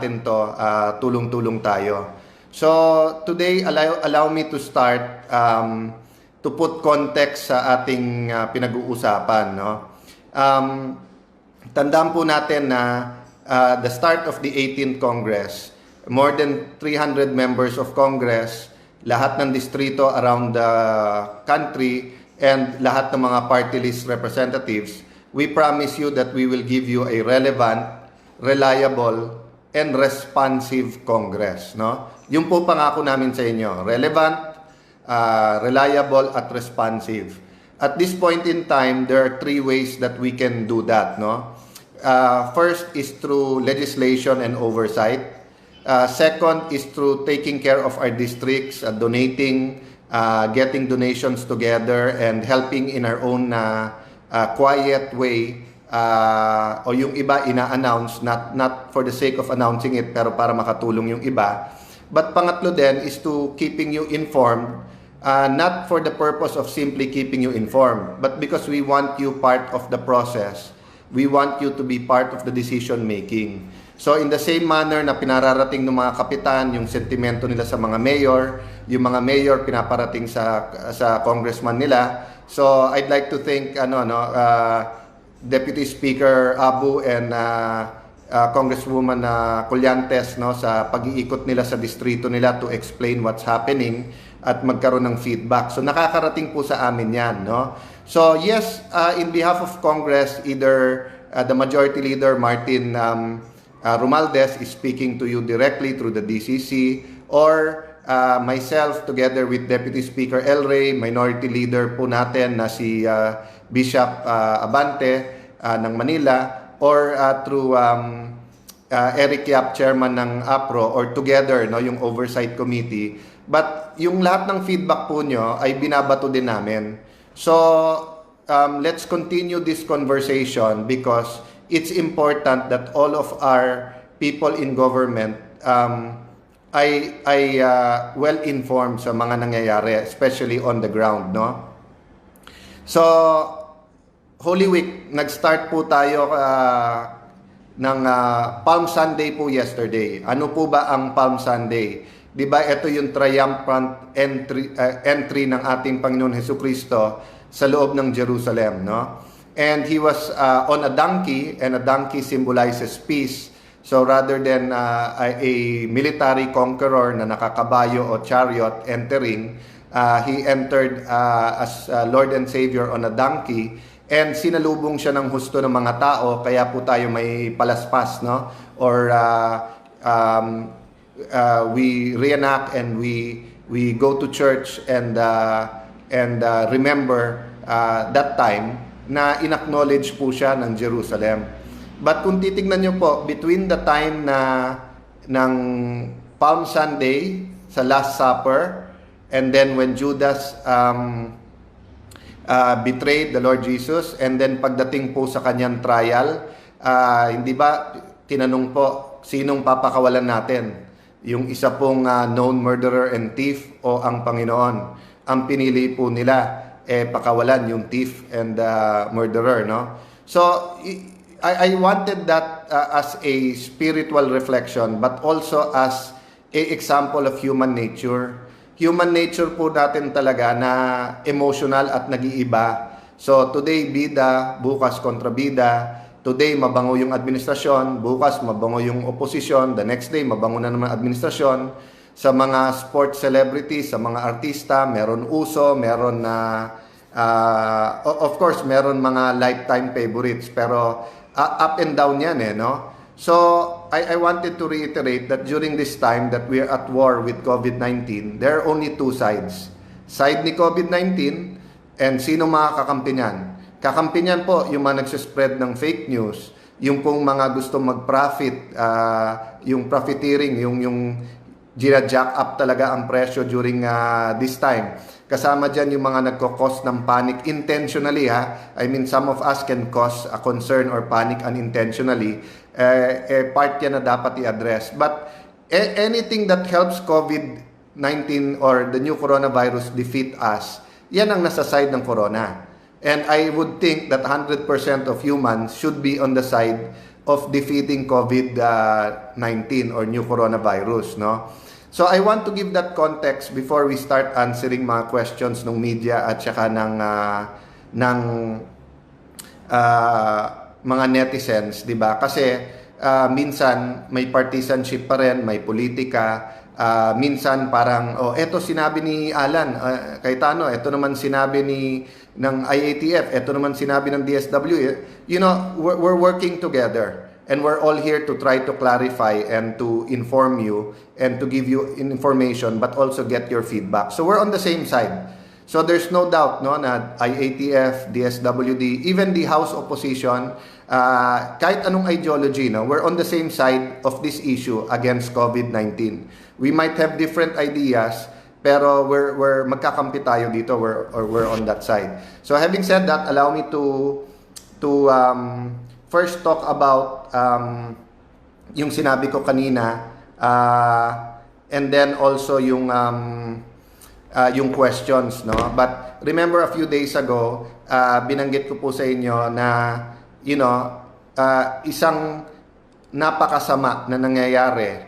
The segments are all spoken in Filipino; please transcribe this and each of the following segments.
natin to, tulong-tulong tayo. So today, allow me to start to put context sa ating pinag-uusapan. No? Tandaan po natin na the start of the 18th Congress, more than 300 members of Congress, lahat ng distrito around the country, and lahat ng mga party list representatives, we promise you that we will give you a relevant, reliable, and responsive Congress. No? Yung po pangako namin sa inyo, relevant, reliable, at responsive. At this point in time, there are three ways that we can do that. No? First is through legislation and oversight. Second is through taking care of our districts, donating, getting donations together, and helping in our own quiet way, o yung iba ina-announce, not for the sake of announcing it, pero para makatulong yung iba. But pangatlo din is to keeping you informed, not for the purpose of simply keeping you informed, but because we want you part of the process. We want you to be part of the decision making. So in the same manner na pinararating ng mga kapitan yung sentimento nila sa mga mayor, yung mga mayor pinaparating sa congressman nila. So I'd like to thank Deputy Speaker Abu and Congresswoman Collantes, no, sa pag-iikot nila sa distrito nila to explain what's happening at magkaroon ng feedback. So nakakarating po sa amin yan. No? So yes, in behalf of Congress, either the Majority Leader Martin Romualdez is speaking to you directly through the DCC, or myself together with Deputy Speaker El Rey, Minority Leader po natin na si Bishop Abante ng Manila, or through Eric Yap, Chairman ng APRO, or together, no, yung Oversight Committee. But yung lahat ng feedback po nyo ay binabato din namin. So let's continue this conversation because it's important that all of our people in government ay well informed sa mga nangyayari, especially on the ground, no? So Holy Week, nag-start po tayo ng Palm Sunday po yesterday. Ano po ba ang Palm Sunday? 'Di ba ito yung triumphant entry ng ating Panginoon Hesukristo sa loob ng Jerusalem, no? And he was on a donkey, and a donkey symbolizes peace. So rather than a military conqueror na nakakabayo o chariot entering, he entered as Lord and Savior on a donkey, and sinalubong siya ng husto ng mga tao, kaya po tayo may palaspas, no? Or we reenact and we go to church and remember that time na in-acknowledge po siya ng Jerusalem. But kung titignan nyo po, between the time ng Palm Sunday sa Last Supper, and then when Judas betrayed the Lord Jesus, and then pagdating po sa kanyang trial, hindi ba tinanong po, sinong papakawalan natin? Yung isa pong known murderer and thief o ang Panginoon? Ang pinili po nila pakawalan yung thief and murderer, no? So I wanted that as a spiritual reflection, but also as a example of human nature. Human nature po natin talaga na emotional at nag-iiba. So today bida, bukas kontrabida. Today mabango yung administrasyon, bukas mabango yung oposisyon, the next day mabango na naman administrasyon. Sa mga sports celebrities, sa mga artista, meron uso, meron na of course meron mga lifetime favorites, pero up and down yan no? So I wanted to reiterate that during this time that we are at war with COVID-19, there are only two sides. Side ni COVID-19 and sino makakakampi niyan? Kakampi niyan po yung mga nagsispread ng fake news, yung pong mga gusto mag-profit, yung profiteering, yung gina-jack up talaga ang presyo during this time. Kasama dyan yung mga nagko-cause ng panic intentionally, ha? I mean, some of us can cause a concern or panic unintentionally. Part yan na dapat i-address. But anything that helps COVID-19 or the new coronavirus defeat us, yan ang nasa side ng corona. And I would think that 100% of humans should be on the side of defeating COVID-19 or new coronavirus, no? So I want to give that context before we start answering mga questions ng media at saka ng mga netizens, 'di ba? Kasi minsan may partisanship pa rin, may politika. Minsan parang eto sinabi ni Alan Cayetano, eto naman sinabi ng IATF, eto naman sinabi ng DSWD. You know, we're working together and we're all here to try to clarify and to inform you and to give you information but also get your feedback. So we're on the same side. So there's no doubt, no, na IATF, DSWD, even the House opposition, kahit anong ideology, no, we're on the same side of this issue against COVID-19. We might have different ideas, pero we're magkakampi tayo dito, we're on that side. So having said that, allow me to first talk about yung sinabi ko kanina, and then also yung questions, no? But remember a few days ago, binanggit ko po sa inyo na, you know, isang napakasama na nangyayari,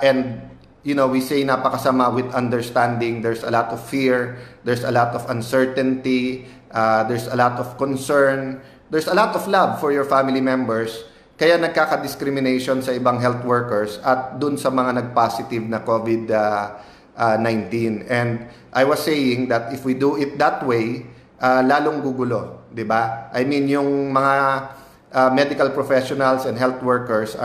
and, you know, we say napakasama with understanding. There's a lot of fear, there's a lot of uncertainty, there's a lot of concern, there's a lot of love for your family members. Kaya nagkaka-discrimination sa ibang health workers at dun sa mga nag-positive na COVID-19. And I was saying that if we do it that way, lalong gugulo, di ba? I mean, yung mga medical professionals and health workers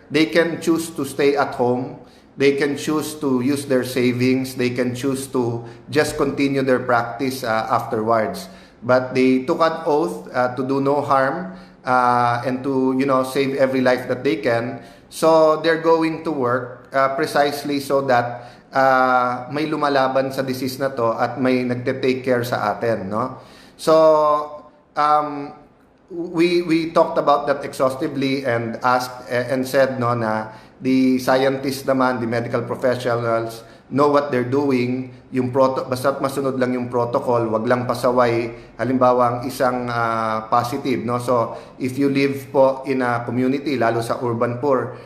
they can choose to stay at home, they can choose to use their savings, they can choose to just continue their practice afterwards. But they took an oath to do no harm and to, you know, save every life that they can. So they're going to work precisely so that may lumalaban sa disease na to at may nagte-take care sa atin, no? So we talked about that exhaustively and asked and said, no, na the scientists naman, the medical professionals know what they're doing. Yung basta't masunod lang yung protocol, wag lang pasaway. Halimbawa, ang isang positive, no? So if you live po in a community, lalo sa urban poor,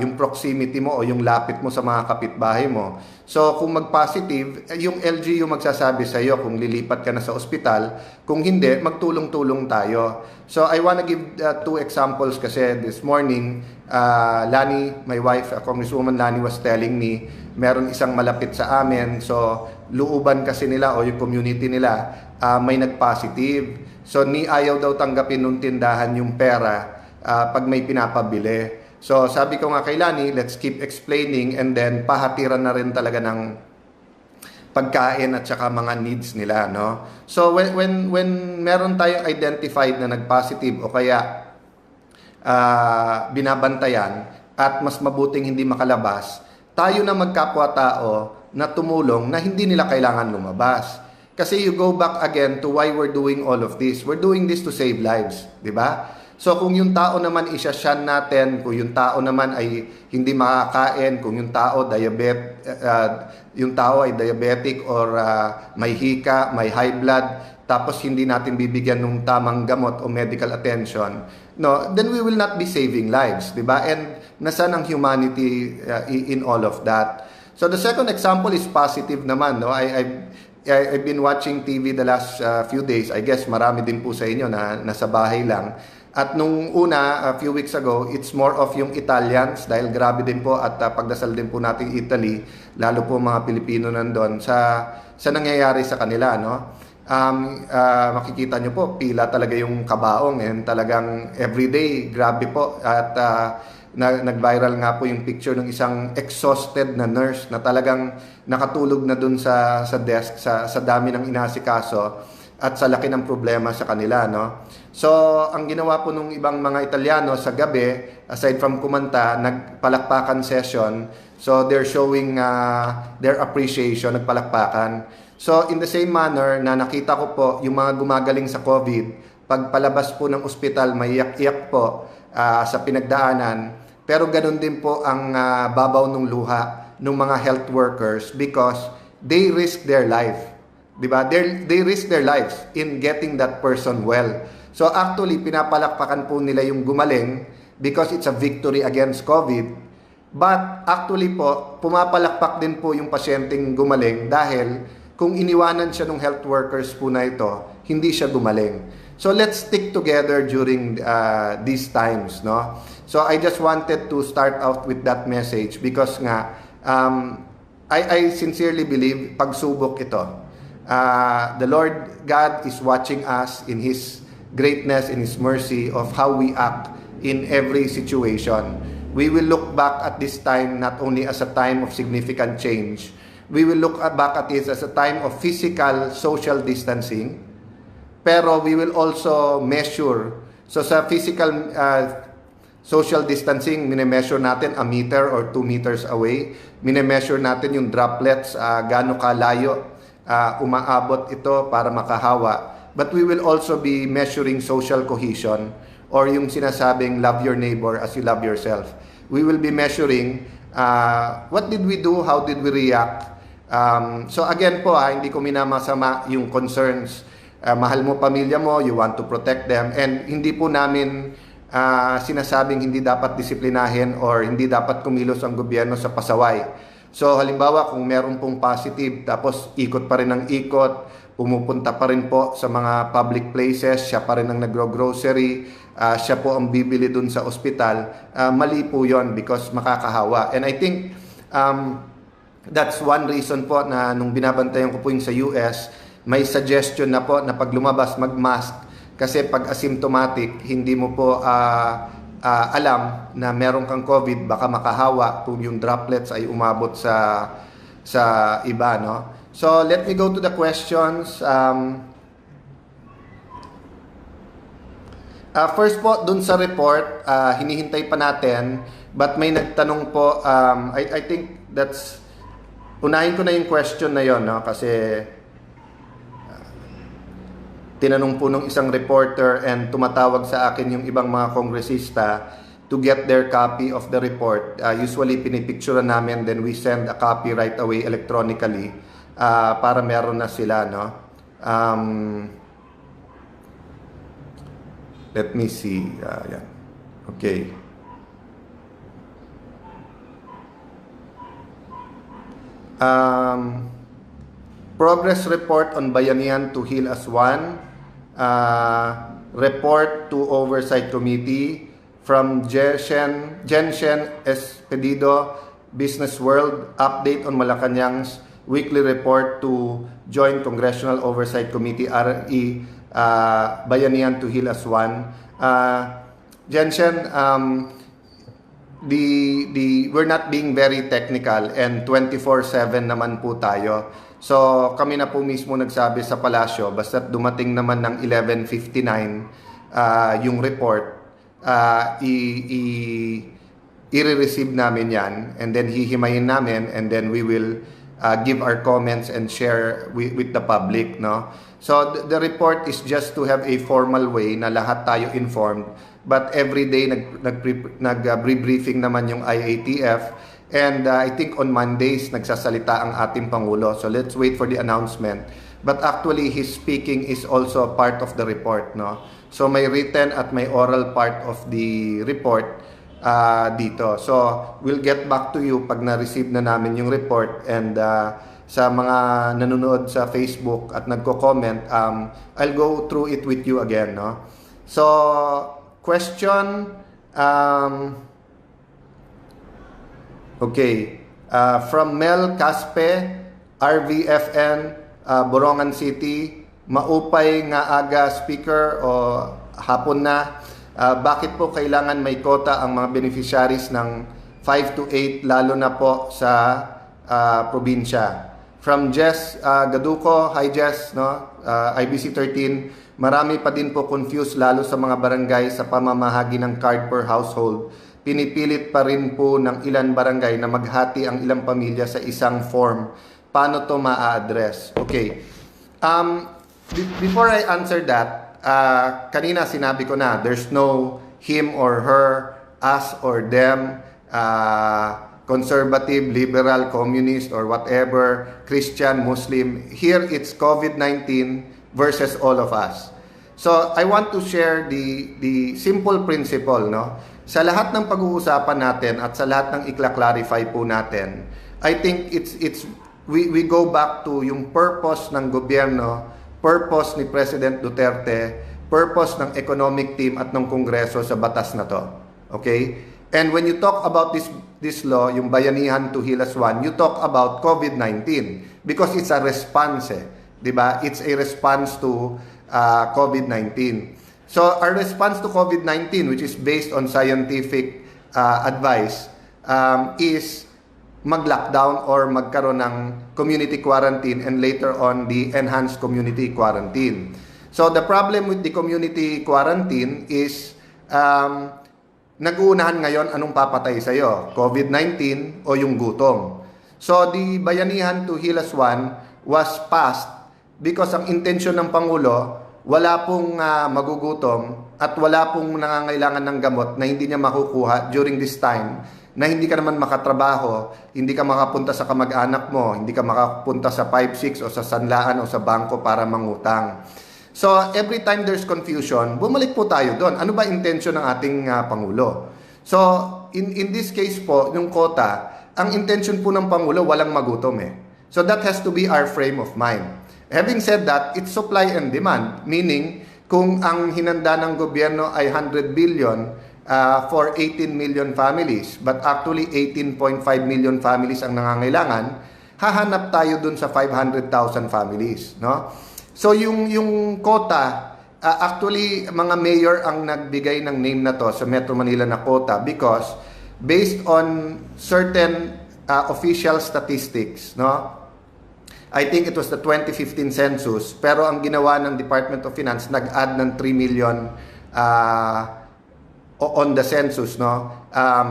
yung proximity mo o yung lapit mo sa mga kapitbahay mo. So kung mag-positive, yung LGU magsasabi sa iyo kung lilipat ka na sa ospital. Kung hindi, magtulong-tulong tayo. So I wanna give two examples kasi this morning, Lani, my wife, Congresswoman Lani was telling me, meron isang malapit sa amin, so luuban kasi nila o yung community nila, may nag-positive. So ayaw daw tanggapin nung tindahan yung pera pag may pinapabili. So sabi ko nga kay Lani, let's keep explaining and then pahatiran na rin talaga ng pagkain at saka mga needs nila, no? So when meron tayong identified na nag-positive o kaya binabantayan at mas mabuting hindi makalabas, tayo na magkapwa-tao na tumulong na hindi nila kailangan lumabas. Kasi you go back again to why we're doing all of this. We're doing this to save lives, di ba? So kung yung tao naman isasyan natin, kung yung tao naman ay hindi makakain, kung yung tao ay diabetic or may hika, may high blood, tapos hindi natin bibigyan ng tamang gamot o medical attention, no, then we will not be saving lives, di ba? And nasaan ang humanity in all of that? So the second example is positive naman, no? I've been watching TV the last few days. I guess marami din po sa inyo na nasa bahay lang. At nung una, a few weeks ago, it's more of yung Italians dahil grabe din po at pagdasal din po nating Italy, lalo po mga Pilipino nandun sa nangyayari sa kanila, no? Makikita nyo po, pila talaga yung kabaong and talagang everyday, grabe po. At nag-viral nga po yung picture ng isang exhausted na nurse na talagang nakatulog na dun sa desk sa dami ng inasikaso at sa laki ng problema sa kanila, no? So, ang ginawa po nung ibang mga Italiano sa gabi, aside from kumanta, nagpalakpakan session. So, they're showing their appreciation, nagpalakpakan. So, in the same manner na nakita ko po yung mga gumagaling sa COVID, pagpalabas po ng ospital, may iyak-iyak po sa pinagdaanan. Pero ganun din po ang babaw ng luha ng mga health workers because they risk their life. Diba? They risk their lives in getting that person well. So actually, pinapalakpakan po nila yung gumaling because it's a victory against COVID. But actually po, pumapalakpak din po yung pasyenteng gumaling dahil kung iniwanan siya ng health workers po na ito, hindi siya gumaling. So let's stick together during these times, no? So I just wanted to start out with that message because nga, I sincerely believe pagsubok ito. The Lord God is watching us in His greatness, in His mercy of how we act in every situation. We will look back at this time not only as a time of significant change, we will look back at it as a time of physical, social distancing, pero we will also measure. So sa physical social distancing, mine-measure natin a meter or 2 meters away. Mine-measure natin yung droplets, gaano kalayo umaabot ito para makahawa. But we will also be measuring social cohesion or yung sinasabing love your neighbor as you love yourself. We will be measuring what did we do, how did we react. So again po, hindi ko minamasama yung concerns. Mahal mo pamilya mo, you want to protect them, and hindi po namin sinasabing hindi dapat disiplinahin or hindi dapat kumilos ang gobyerno sa pasaway. So halimbawa kung meron pong positive tapos ikot pa rin ng ikot, pumupunta pa rin po sa mga public places, siya pa rin ang nagro-grocery, siya po ang bibili dun sa ospital, mali po yon because makakahawa. And I think that's one reason po na nung binabantayan ko po yung sa US, may suggestion na po na pag lumabas mag-mask kasi pag asymptomatic, hindi mo po alam na meron kang COVID, baka makahawa kung yung droplets ay umabot sa iba, no? So, let me go to the questions. First po, dun sa report, hinihintay pa natin, but may nagtanong po, I think that's, unahin ko na yung question na yon, no? Kasi tinanong po nung isang reporter and tumatawag sa akin yung ibang mga kongresista to get their copy of the report. Usually pinipicturean namin, then we send a copy right away electronically para meron na sila, no? Let me see. Yan. Okay. Progress report on Bayanihan to Heal as One. Report to Oversight Committee from Jenshen Espedido, Business World. Update on Malacanang's weekly report to Joint Congressional Oversight Committee, RE, Bayanihan to Heal as One. Jenshen, we're not being very technical and 24/7 naman po tayo. So kami na po mismo nagsabi sa palasyo, basta dumating naman ng 11:59 yung report, i-receive namin yan, and then hihimayin namin, and then we will give our comments and share with the public, no? So the report is just to have a formal way na lahat tayo informed, but every day nag-briefing naman yung IATF. And I think on Mondays, nagsasalita ang ating Pangulo. So let's wait for the announcement. But actually, his speaking is also part of the report, no? So may written at may oral part of the report dito. So we'll get back to you pag na-receive na namin yung report. And sa mga nanonood sa Facebook at nagko-comment, I'll go through it with you again, no? So, question... Okay, from Mel Caspe, RVFN, Borongan City, maupay nga aga speaker o hapon na, bakit po kailangan may kota ang mga beneficiaries ng 5 to 8 lalo na po sa probinsya? From Jess Gaduco, hi Jess, no? IBC 13, marami pa din po confused lalo sa mga barangay sa pamamahagi ng card per household. Pinipilit pa rin po ng ilan barangay na maghati ang ilang pamilya sa isang form. Paano to ma-address? Okay. Before I answer that, kanina sinabi ko na, there's no him or her, us or them, conservative, liberal, communist, or whatever, Christian, Muslim. Here, it's COVID-19 versus all of us. So, I want to share the simple principle, no? sa lahat ng pag-uusapan natin at sa lahat ng ikla-clarify po natin, I think we go back to yung purpose ng gobyerno, purpose ni President Duterte, purpose ng economic team at ng Kongreso sa batas na to. Okay? And when you talk about this law, yung Bayanihan to Hilas 1, you talk about COVID-19 because it's a response, di ba? It's a response to COVID-19. So our response to COVID-19, which is based on scientific advice, is mag-lockdown or magkaroon ng community quarantine and later on the enhanced community quarantine. So the problem with the community quarantine is nag-uunahan ngayon anong papatay sa'yo, COVID-19 o yung gutom. So the Bayanihan to Hilas 1 was passed because ang intensyon ng Pangulo, wala pong magugutom at wala pong nangangailangan ng gamot na hindi niya makukuha during this time, na hindi ka naman makatrabaho, hindi ka makapunta sa kamag-anak mo, hindi ka makapunta sa 5-6 o sa sanlaan o sa bangko para mangutang. So every time there's confusion, bumalik po tayo doon. Ano ba intensyon ng ating Pangulo? So in this case po, yung quota, ang intensyon po ng Pangulo, walang magutom eh. So that has to be our frame of mind. Having said that, it's supply and demand. Meaning, kung ang hinanda ng gobyerno ay 100 billion for 18 million families, but actually 18.5 million families ang nangangailangan, hahanap tayo dun sa 500,000 families. No? So yung quota, actually mga mayor ang nagbigay ng name na to sa Metro Manila na quota because based on certain official statistics, no? I think it was the 2015 census, pero ang ginawa ng Department of Finance, nag-add ng 3 million on the census, no?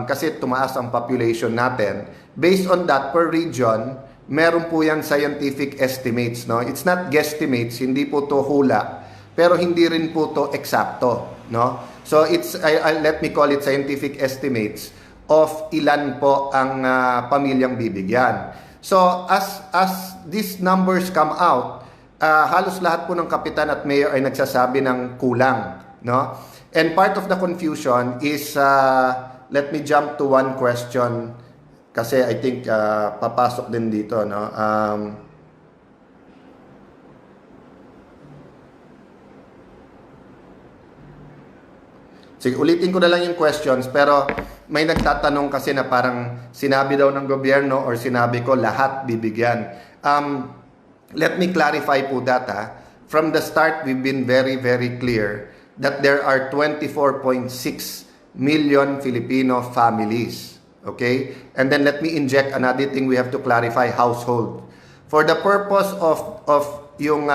Kasi tumaas ang population natin. Based on that, per region, meron po yan scientific estimates, no? It's not guesstimates, hindi po to hula, pero hindi rin po to eksakto, no? So it's let me call it scientific estimates of ilan po ang pamilyang bibigyan. So as these numbers come out, halos lahat po ng kapitan at mayor ay nagsasabi ng kulang, no? And part of the confusion is let me jump to one question kasi I think papasok din dito, no? Sige, ulitin ko na lang yung questions, pero may nagtatanong kasi na parang sinabi daw ng gobyerno or sinabi ko lahat bibigyan. Let me clarify po that. From the start, we've been very, very clear that there are 24.6 million Filipino families. Okay? And then let me inject another thing we have to clarify, household. For the purpose of yung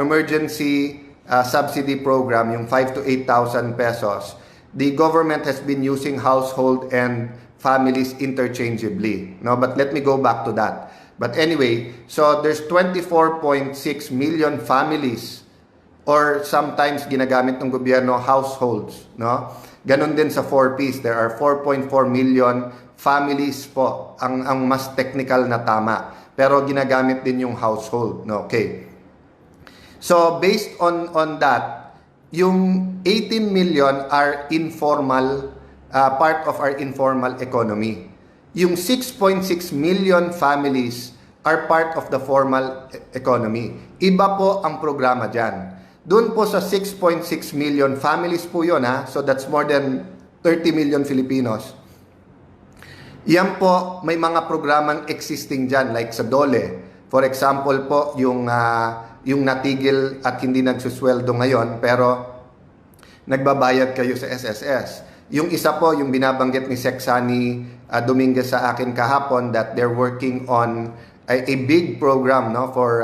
emergency subsidy program, yung 5 to 8,000 pesos, the government has been using household and families interchangeably. No, but let me go back to that. But anyway, so there's 24.6 million families or sometimes ginagamit ng gobyerno households, no? Ganon din sa 4Ps, there are 4.4 million families po ang mas technical na tama. Pero ginagamit din yung household, no? Okay. So based on that, yung 18 million are informal, part of our informal economy. Yung 6.6 million families are part of the formal economy. Iba po ang programa dyan. Doon po sa 6.6 million families po yun, ha? So that's more than 30 million Filipinos. Yan po, may mga programang existing dyan, like sa DOLE. For example po, yung natigil at hindi nagsusweldo ngayon, pero nagbabayad kayo sa SSS. Yung isa po, yung binabanggit ni Sexani Dominguez sa akin kahapon, that they're working on a big program, no, for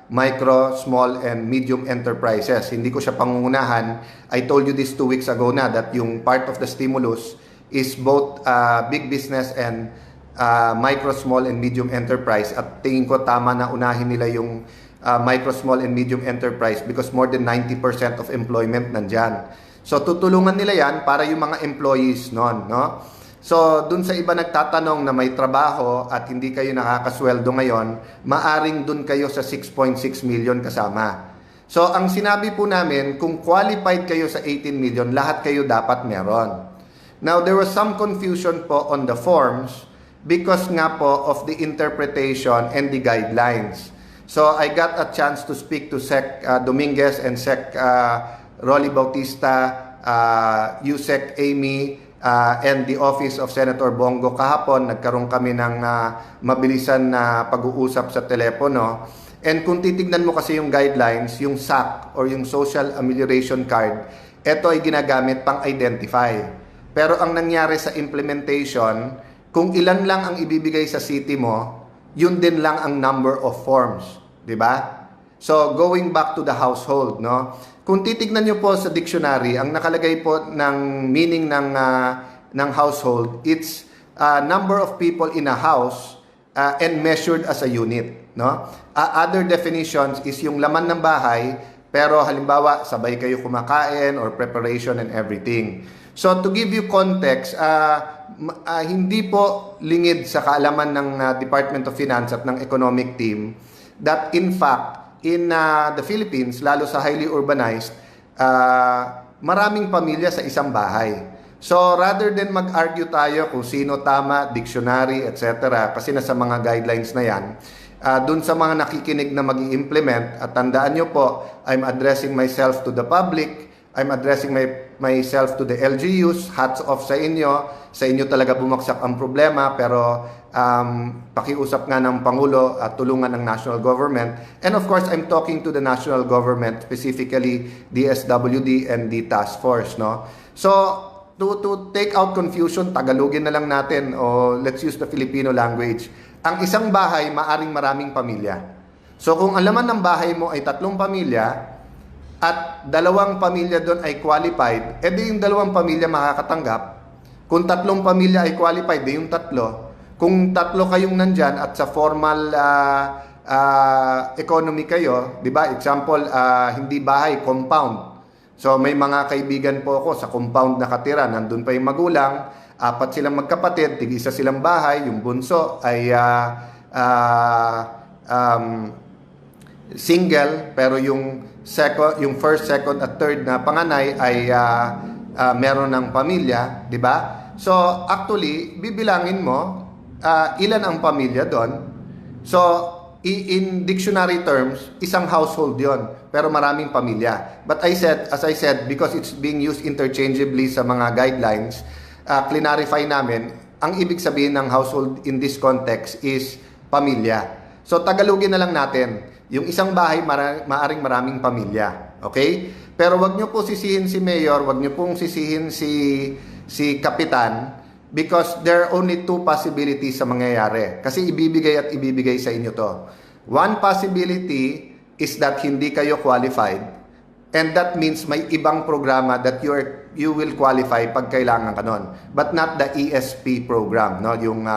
micro, small, and medium enterprises. Hindi ko siya pangungunahan. I told you this 2 weeks ago na that yung part of the stimulus is both big business and micro, small, and medium enterprise. At tingin ko tama na unahin nila yung micro, small, and medium enterprise because more than 90% of employment nandyan. So tutulungan nila yan para yung mga employees nun, no? So dun sa iba nagtatanong na may trabaho at hindi kayo nakakasweldo ngayon, maaring dun kayo sa 6.6 million kasama. So ang sinabi po namin, kung qualified kayo sa 18 million, lahat kayo dapat meron. Now, there was some confusion po on the forms because nga po of the interpretation and the guidelines. So, I got a chance to speak to Sec Dominguez and Sec Rolly Bautista, Yusek Amy, and the Office of Senator Bongo kahapon. Nagkaroon kami ng mabilisan na pag-uusap sa telepono. And kung titignan mo kasi yung guidelines, yung SAC or yung Social Amelioration Card, ito ay ginagamit pang identify. Pero ang nangyari sa implementation, kung ilan lang ang ibibigay sa city mo, yun din lang ang number of forms, di ba? So going back to the household, no? Kung titignan niyo po sa dictionary, ang nakalagay po ng meaning ng household, it's number of people in a house and measured as a unit, no? Other definitions is yung laman ng bahay, pero halimbawa sabay kayo kumakain or preparation and everything. So to give you context, hindi po lingid sa kaalaman ng Department of Finance at ng economic team that in fact in the Philippines, lalo sa highly urbanized, maraming pamilya sa isang bahay. So rather than mag-argue tayo kung sino tama, dictionary, etc., kasi nasa mga guidelines na yan, dun sa mga nakikinig na mag-i-implement, at tandaan nyo po, I'm addressing myself to the public, I'm addressing myself to the LGUs, hats off sa inyo talaga bumagsak ang problema, pero pakiusap nga ng Pangulo at tulungan ng national government. And of course, I'm talking to the national government, specifically DSWD and the task force, no? So, to take out confusion, Tagalogin na lang natin, o let's use the Filipino language. Ang isang bahay, maaring maraming pamilya. So, kung ang laman ng bahay mo ay 3 pamilya, at 2 pamilya doon ay qualified, edi yung 2 pamilya makakatanggap. Kung 3 pamilya ay qualified, di yung 3. Kung 3 kayong nandyan at sa formal economy kayo, di ba? Example, hindi bahay, compound. So may mga kaibigan po ako sa compound nakatira, nandun pa yung magulang, 4 silang magkapatid, tig-isa silang bahay, yung bunso ay single, pero yung first, second at third na panganay ay meron ng pamilya, di ba? So actually, bibilangin mo ilan ang pamilya doon. So in dictionary terms, isang household 'yon, pero maraming pamilya. But as I said, because it's being used interchangeably sa mga guidelines, clarify namin, ang ibig sabihin ng household in this context is pamilya. So Tagalogin na lang natin. Yung isang bahay, maaring maraming pamilya. Okay? Pero wag nyo po sisihin si Mayor, wag nyo pong sisihin si Kapitan, because there are only 2 possibilities sa mangyayari. Kasi ibibigay at ibibigay sa inyo to. One possibility is that hindi kayo qualified, and that means may ibang programa that you will qualify pag kailangan ka nun. But not the ESP program, no? Yung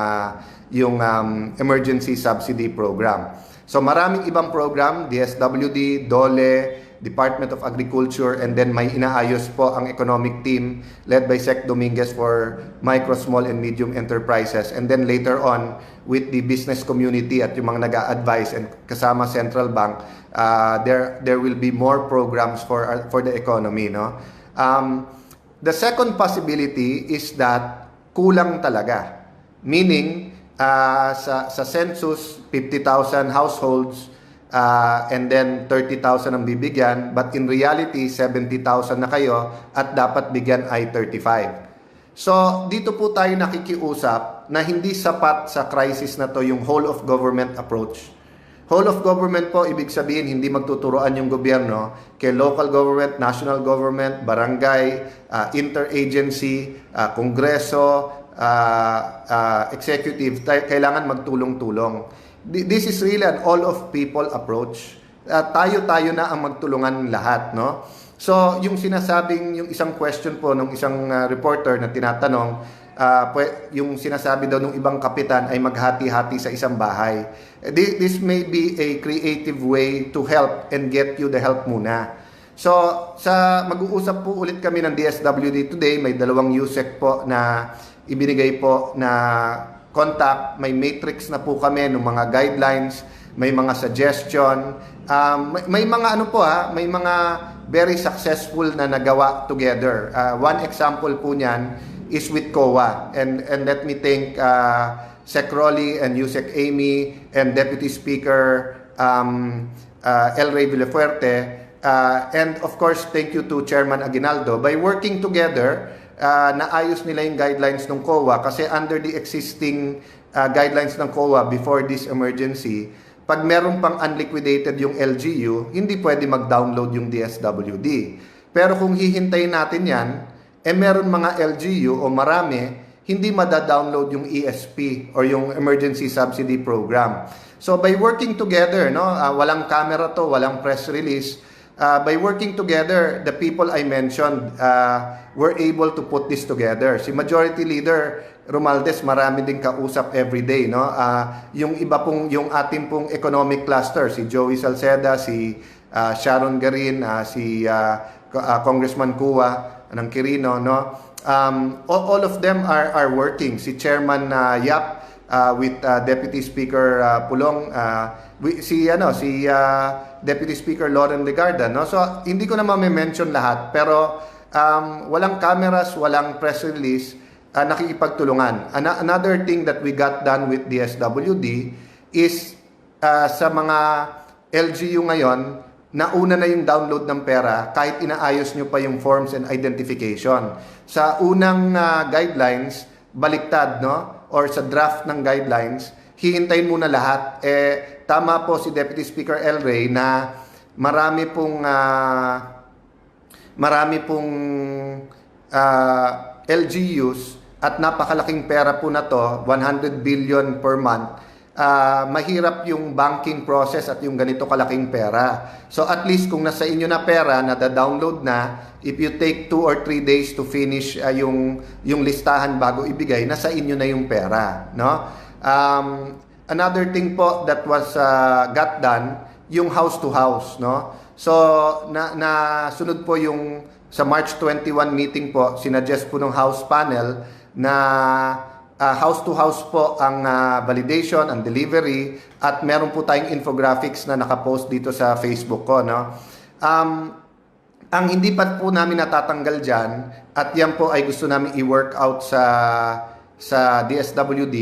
Emergency Subsidy Program. So maraming ibang program, DSWD, DOLE, Department of Agriculture, and then may inaayos po ang economic team led by Sec Dominguez for micro, small, and medium enterprises. And then later on, with the business community at yung mga nag-a-advise and kasama Central Bank, there will be more programs for the economy, no? The second possibility is that kulang talaga. Meaning, sa census, 50,000 households, and then 30,000 ang bibigyan, but in reality, 70,000 na kayo at dapat bigyan ay 35. So, dito po tayo nakikiusap na hindi sapat sa crisis na to yung whole of government approach. Whole of government po, ibig sabihin, hindi magtuturoan yung gobyerno kay local government, national government, barangay, interagency, kongreso, executive, kailangan magtulong-tulong. This is really an all-of-people approach. Tayo-tayo na ang magtulungan lahat, no? So, yung sinasabing, yung isang question po ng isang reporter na tinatanong, yung sinasabi daw ng ibang kapitan ay maghati-hati sa isang bahay. This may be a creative way to help and get you the help muna. So, mag-uusap po ulit kami ng DSWD today. May 2 USEC po na ibinigay po na contact. May matrix na po kami ng mga guidelines, may mga suggestion, may mga may mga very successful na nagawa together. One example po niyan is with COA. And let me thank Sec Rolly and Yusek Amy and Deputy Speaker El Rey Villafuerte. And of course, thank you to Chairman Aguinaldo. By working together, naayos nila yung guidelines ng COA kasi under the existing guidelines ng COA before this emergency, pag meron pang unliquidated yung LGU, hindi pwede mag-download yung DSWD. Pero kung hihintayin natin yan, meron mga LGU o marami, hindi mada-download yung ESP or yung Emergency Subsidy Program. So by working together, walang camera to, walang press release, by working together, the people I mentioned were able to put this together. Si Majority Leader Romualdez, marami din kausap everyday, yung iba pong, yung ating pong economic cluster, si Joey Salceda, si Sharon Garin, si Congressman Kua ng Quirino, all of them are working. Si Chairman Yap with Deputy Speaker Pulong, si Deputy Speaker Loren Legarda, So hindi ko na ma-mention lahat, pero walang cameras, walang press release, nakikipagtulungan. Another thing that we got done with DSWD is sa mga LGU ngayon, nauna na yung download ng pera kahit inaayos nyo pa yung forms and identification. Sa unang guidelines, baliktad, or sa draft ng guidelines, hihintayin muna lahat. Tama po si Deputy Speaker El Rey na marami pong LGUs at napakalaking pera po na to, 100 billion per month. Mahirap yung banking process at yung ganito kalaking pera. So at least kung nasa inyo na pera, nada-download na, if you take 2 or 3 days to finish yung listahan bago ibigay, nasa inyo na yung pera, Another thing po that was got done, yung house to house, So sunod po yung sa March 21 meeting po, sinuggest po ng House panel na house to house po ang validation, ang delivery, at meron po tayong infographics na nakapost dito sa Facebook ko, Ang hindi pa po namin natatanggal dyan, at yan po ay gusto namin i-work out sa DSWD,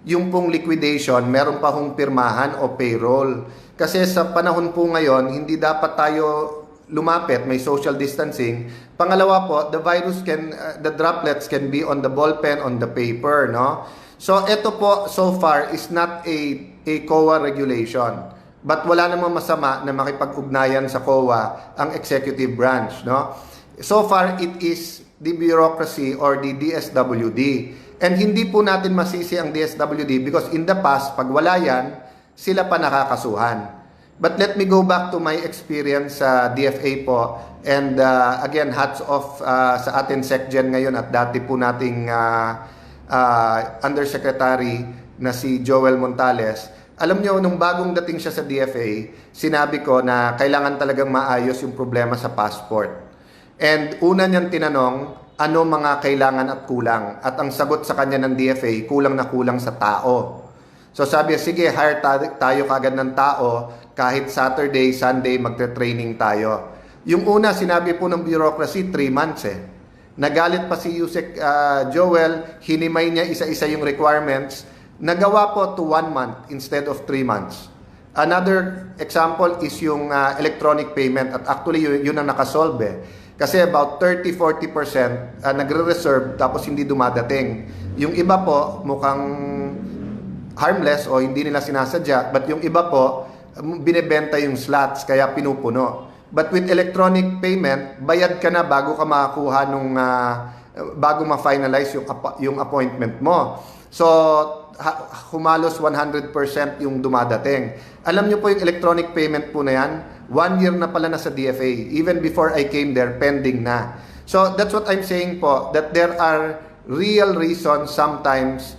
yung pong liquidation, meron pa hong pirmahan o payroll. Kasi sa panahon po ngayon, hindi dapat tayo lumapit, may social distancing. Pangalawa po, the droplets can be on the ball pen, on the paper, So ito po so far is not a COA regulation. But wala namang masama na makipag-ugnayan sa COA ang executive branch, So far it is the bureaucracy or the DSWD. And hindi po natin masisi ang DSWD because in the past, pag wala yan, sila pa nakakasuhan. But let me go back to my experience sa DFA po. And again, hats off sa atin SecGen ngayon at dati po nating Undersecretary na si Joel Montales. Alam nyo, nung bagong dating siya sa DFA, sinabi ko na kailangan talagang maayos yung problema sa passport. And una niyang tinanong, ano mga kailangan at kulang? At ang sagot sa kanya ng DFA, kulang na kulang sa tao. So sabi, sige, hire tayo kagad ng tao, kahit Saturday, Sunday, magte-training tayo. Yung una, sinabi po ng bureaucracy, 3 months Nagalit pa si Yusek Joel, hinimay niya isa-isa yung requirements. Nagawa po to 1 month instead of 3 months. Another example is yung electronic payment at actually yun ang nakasolve Kasi about 30-40% nagre-reserve tapos hindi dumadating. Yung iba po mukhang harmless o hindi nila sinasadya, but yung iba po binebenta yung slots kaya pinupuno. But with electronic payment, bayad ka na bago ka makakuha bago ma-finalize yung appointment mo. So humalos 100% yung dumadating. Alam nyo po yung electronic payment po na yan, 1 year na pala na sa DFA. Even before I came there, pending na. So that's what I'm saying po, that there are real reasons sometimes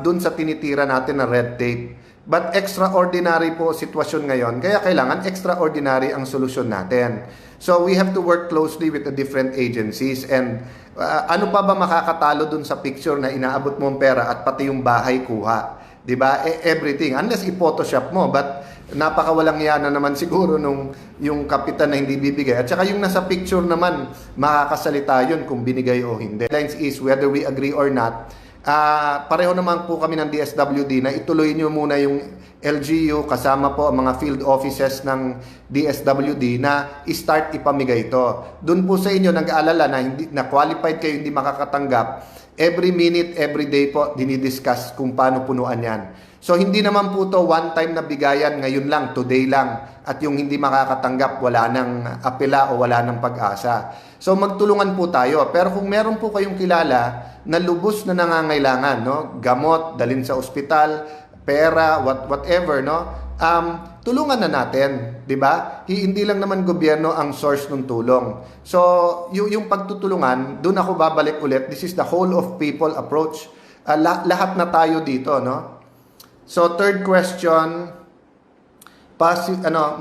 dun sa tinitira natin na red tape. But extraordinary po sitwasyon ngayon, kaya kailangan extraordinary ang solusyon natin. So we have to work closely with the different agencies and ano pa ba makakatalo dun sa picture na inaabot mo ang pera at pati yung bahay kuha. 'di ba? Everything unless i-photoshop mo, but napakawalang yana naman siguro nung yung kapitan na hindi bibigay. At saka yung nasa picture naman, makakasalita yun kung binigay o hindi. Lines is whether we agree or not. Pareho naman po kami ng DSWD na ituloy nyo muna yung LGU kasama po ang mga field offices ng DSWD na i-start ipamigay ito. Doon po sa inyo nag-aalala na qualified kayo hindi makakatanggap, every minute, every day po dinidiscuss kung paano punuan yan. So hindi naman po to one time na bigayan ngayon lang, today lang, at yung hindi makakatanggap wala nang apela o wala nang pag-asa. So magtulungan po tayo. Pero kung meron po kayong kilala na lubos na nangangailangan, no, gamot, dalhin sa ospital, pera, whatever, no, tulungan na natin, 'di ba? Hindi lang naman gobyerno ang source ng tulong. So yung pagtutulungan, doon ako babalik ulit. This is the whole of people approach. Lahat na tayo dito, no? So third question,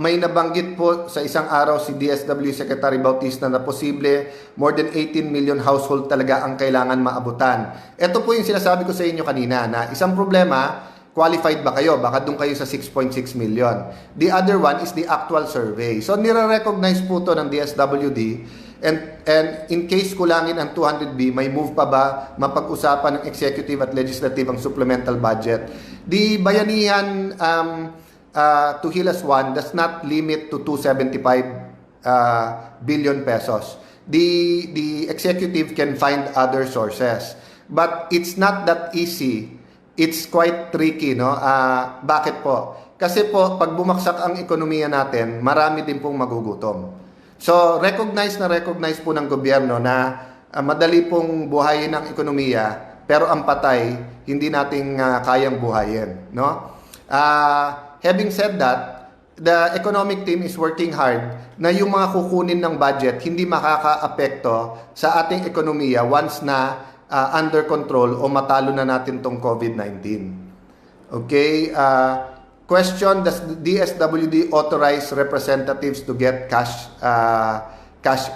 may nabanggit po sa isang araw si DSW Secretary Bautista na posible more than 18 million household talaga ang kailangan maabutan. Ito po yung sinasabi ko sa inyo kanina na isang problema, qualified ba kayo? Baka doon kayo sa 6.6 million. The other one is the actual survey. So nire-recognize po to ng DSWD. And in case kulangin ang 200B, may move pa ba mapag-usapan ng executive at legislative ang supplemental budget? The Bayanihan to Hilas 1 does not limit to 275 billion pesos. The executive can find other sources. But it's not that easy. It's quite tricky, no? Bakit po? Kasi po, pag bumaksak ang ekonomiya natin, marami din pong magugutom. So, recognize po ng gobyerno na madali pong buhayin ang ekonomiya, pero ang patay, hindi nating kayang buhayin, no? Having said that, the economic team is working hard na yung mga kukunin ng budget hindi makaka-apekto sa ating ekonomiya once na under control o matalo na natin tong COVID-19. Okay? Question, does DSWD authorize representatives to get cash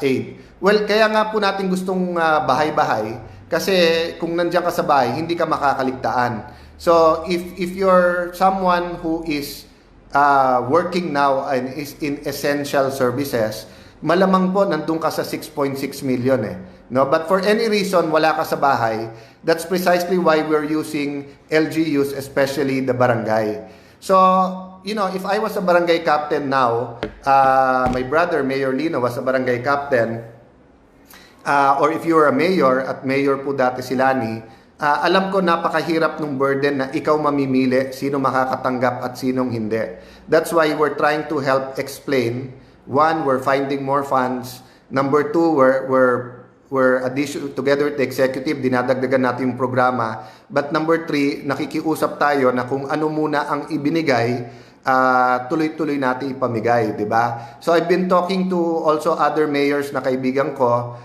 aid? Well, kaya nga po natin gustong bahay-bahay kasi kung nandiyan ka sa bahay, hindi ka makakaligtaan. So, if you're someone who is working now and is in essential services, malamang po nandun ka sa 6.6 million eh. No? But for any reason, wala ka sa bahay, that's precisely why we're using LGUs, especially the barangay. So, if I was a barangay captain now, my brother, Mayor Lino, was a barangay captain, or if you're a mayor, at mayor po dati si Lani, alam ko napakahirap ng burden na ikaw mamimili sino makakatanggap at sinong hindi. That's why we're trying to help explain. One, we're finding more funds. Number two, we're together with the executive, dinadagdagan natin yung programa. But number three, nakikiusap tayo na kung ano muna ang ibinigay, tuloy-tuloy natin ipamigay, di ba? So I've been talking to also other mayors na kaibigan ko,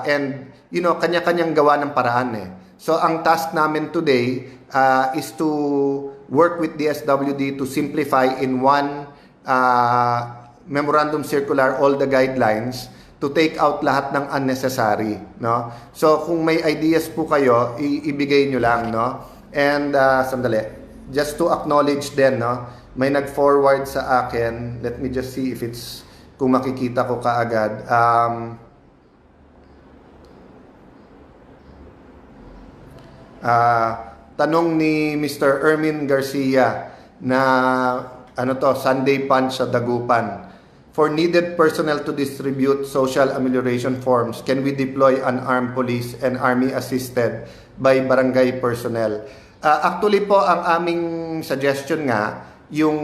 and kanya-kanyang gawa ng paraan eh. So ang task namin today is to work with DSWD to simplify in one memorandum circular all the guidelines to take out lahat ng unnecessary, no? So kung may ideas po kayo, ibigay nyo lang, no? And sandali, just to acknowledge din, no? May nag-forward sa akin. Let me just see if it's kung makikita ko kaagad. Tanong ni Mr. Ermin Garcia na Sunday Punch sa Dagupan. For needed personnel to distribute social amelioration forms, can we deploy an armed police and army assisted by barangay personnel? Actually po, ang aming suggestion nga, yung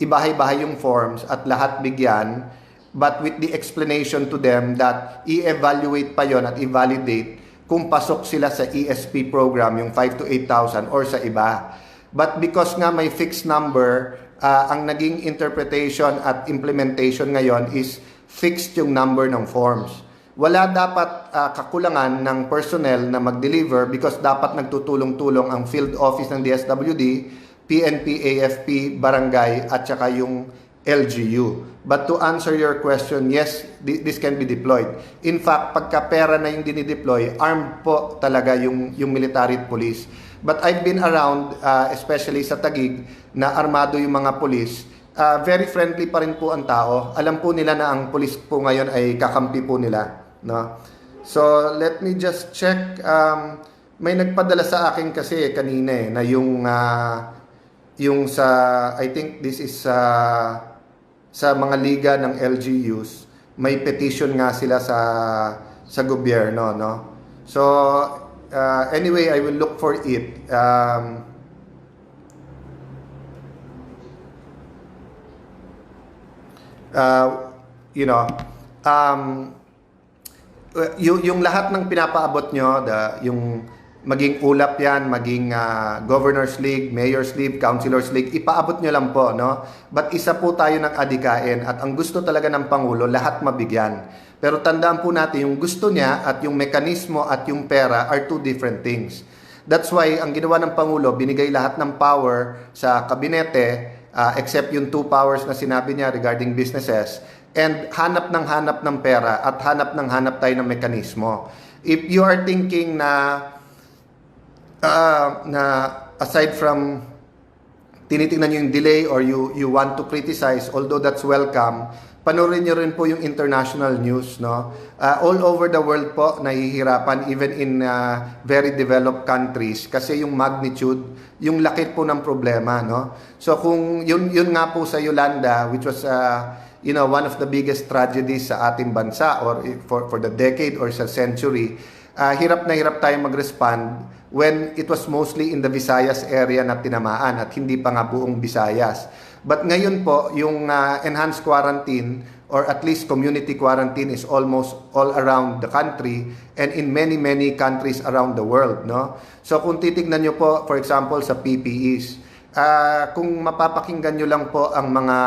ibahay-bahay yung forms at lahat bigyan, but with the explanation to them that i-evaluate pa yon at i-validate kung pasok sila sa ESP program, yung 5 to 8,000 or sa iba. But because nga may fixed number, ang naging interpretation at implementation ngayon is fixed yung number ng forms. Wala dapat kakulangan ng personnel na mag-deliver because dapat nagtutulong-tulong ang field office ng DSWD, PNP, AFP, barangay, at saka yung LGU. But to answer your question, yes, this can be deployed. In fact, pagka pera na yung dinideploy, armed po talaga yung military at police. But I've been around, especially sa Taguig, na armado yung mga pulis. Very friendly pa rin po ang tao. Alam po nila na ang pulis po ngayon ay kakampi po nila. No? So, let me just check. May nagpadala sa akin kasi kanina na yung sa, I think this is sa mga liga ng LGUs, may petition nga sila sa gobyerno, no? So, anyway, I will look for it. You know, yung lahat ng pinapaabot nyo, yung maging ulap yan, maging Governor's League, Mayor's League, Councilor's League, ipaabot nyo lang po, no? But isa po tayo ng adikain at ang gusto talaga ng Pangulo, lahat mabigyan. Pero tandaan po natin, yung gusto niya at yung mekanismo at yung pera are two different things. That's why ang ginawa ng Pangulo, binigay lahat ng power sa kabinete, except yung 2 powers na sinabi niya regarding businesses, and hanap ng pera at hanap tayo ng mekanismo. If you are thinking na aside from tinitingnan nyo yung delay or you want to criticize, although that's welcome, panoorin nyo rin po yung international news, no? All over the world po nahihirapan, even in very developed countries, kasi yung magnitude, yung laki po ng problema, no? So kung yun nga po sa Yolanda, which was one of the biggest tragedies sa ating bansa or for the decade or sa century, hirap na hirap tayo mag-respond when it was mostly in the Visayas area na tinamaan at hindi pa nga buong Visayas. But ngayon po, yung enhanced quarantine or at least community quarantine is almost all around the country and in many countries around the world, no? So kung titignan nyo po, for example, sa PPEs, kung mapapakinggan nyo lang po ang mga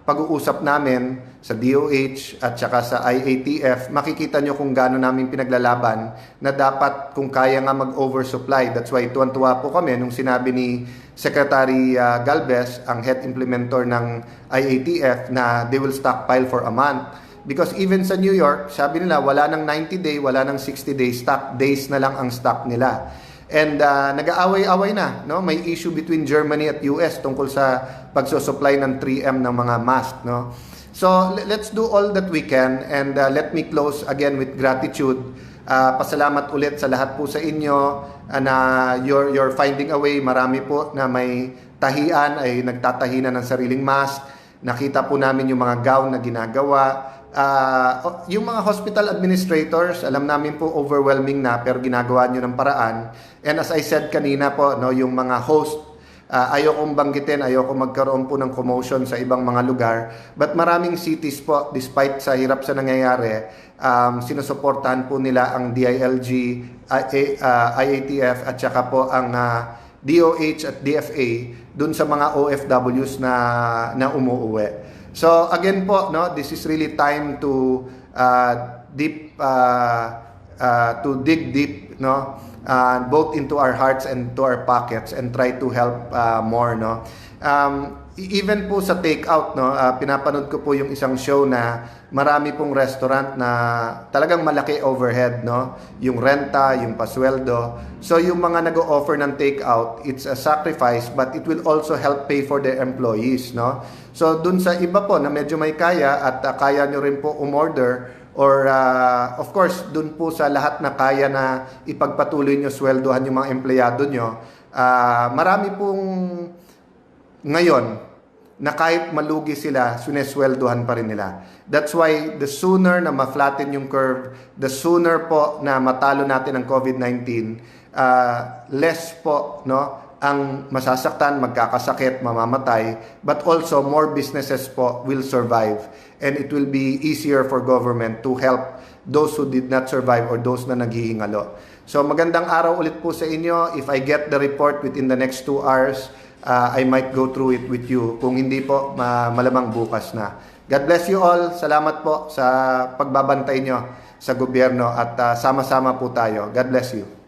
pag-uusap namin sa DOH at saka sa IATF, makikita nyo kung gaano namin pinaglalaban na dapat kung kaya nga mag-oversupply. That's why tuwan-tuwa po kami nung sinabi ni Secretary Galvez, ang head implementer ng IATF, na they will stockpile for a month. Because even sa New York, sabi nila wala nang 90-day, wala nang 60-day stock, days na lang ang stock nila. And nag-aaway-away na, no? May issue between Germany at US tungkol sa pagsusupply ng 3M ng mga mask, no? So let's do all that we can, and let me close again with gratitude. Pasalamat ulit sa lahat po sa inyo na you're finding a way. Marami po na may tahian ay nagtatahi na ng sariling mask. Nakita po namin yung mga gown na ginagawa. Yung mga hospital administrators, alam namin po overwhelming na, pero ginagawa nyo ng paraan. And as I said kanina po, no, yung mga host, ayokong banggitin, ayoko magkaroon po ng commotion sa ibang mga lugar. But maraming cities po, despite sa hirap sa nangyayari, sinusuportahan po nila ang DILG, IATF at saka po ang DOH at DFA dun sa mga OFWs na umuuwi. So again po, no, this is really time to dig deep, no, both into our hearts and to our pockets, and try to help more, no. Even po sa take-out, no, pinapanood ko po yung isang show na marami pong restaurant na talagang malaki overhead, no, yung renta, yung pasweldo. So yung mga nag-o-offer ng take-out, it's a sacrifice, but it will also help pay for their employees, no. So dun sa iba po na medyo may kaya at kaya nyo rin po umorder, or of course dun po sa lahat na kaya na ipagpatuloy nyo sweldohan yung mga empleyado nyo, marami pong ngayon na kahit malugi sila, sinesweldohan pa rin nila. That's why the sooner na ma-flatten yung curve, the sooner po na matalo natin ang COVID-19, less po, no, ang masasaktan, magkakasakit, mamamatay, but also more businesses po will survive, and it will be easier for government to help those who did not survive or those na naghihingalo. So magandang araw ulit po sa inyo. If I get the report within the next 2 hours, I might go through it with you. Kung hindi po, malamang bukas na. God bless you all. Salamat po sa pagbabantay nyo sa gobyerno, at sama-sama po tayo. God bless you.